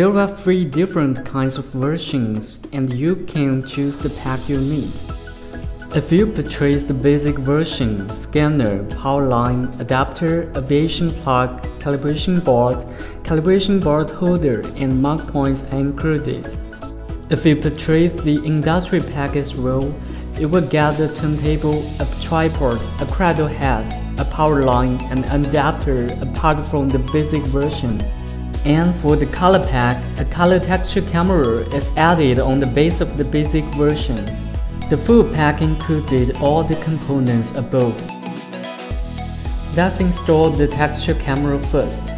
There are 3 different kinds of versions, and you can choose the pack you need. If you purchase the basic version, scanner, power line, adapter, aviation plug, calibration board holder, and mark points are included. If you purchase the industry pack as well, you will get a turntable, a tripod, a cradle head, a power line, and an adapter apart from the basic version. And for the color pack, a color texture camera is added on the base of the basic version. The full pack included all the components above. Let's install the texture camera first.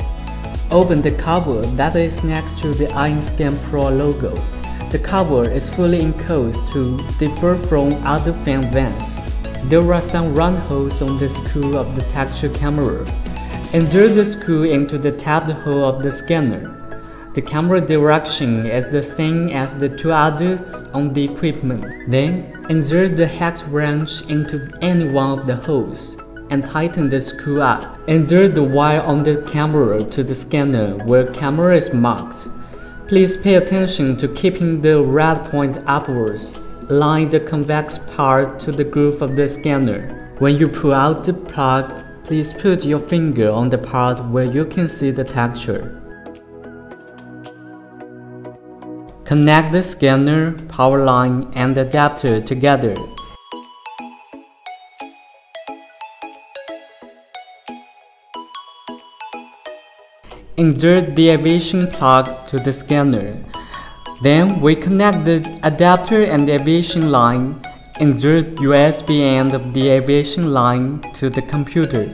Open the cover that is next to the EinScan Pro logo. The cover is fully enclosed to differ from other fan vents. There are some round holes on the screw of the texture camera. Insert the screw into the tapped hole of the scanner. The camera direction is the same as the 2 others on the equipment. Then, insert the hex wrench into any one of the holes and tighten the screw up. Insert the wire on the camera to the scanner where camera is marked. Please pay attention to keeping the red point upwards. Align the convex part to the groove of the scanner. When you pull out the plug, please put your finger on the part where you can see the texture. Connect the scanner, power line, and adapter together. Insert the aviation plug to the scanner. Then we connect the adapter and the aviation line. Insert USB end of the aviation line to the computer.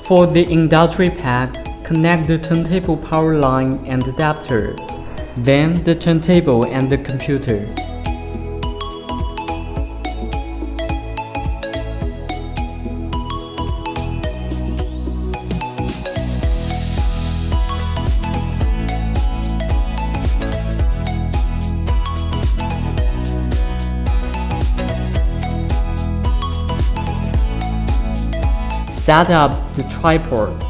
For the industry pack, connect the turntable power line and adapter. Then the turntable and the computer. Set up the tripod.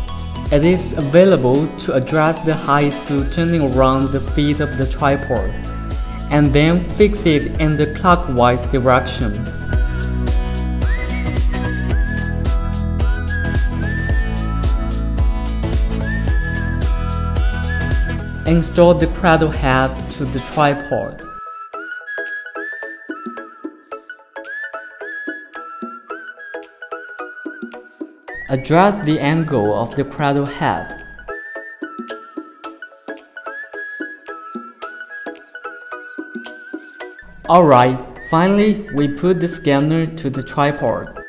It is available to adjust the height through turning around the feet of the tripod, and then fix it in the clockwise direction. Install the cradle head to the tripod. Adjust the angle of the cradle head. Alright, finally we put the scanner to the tripod.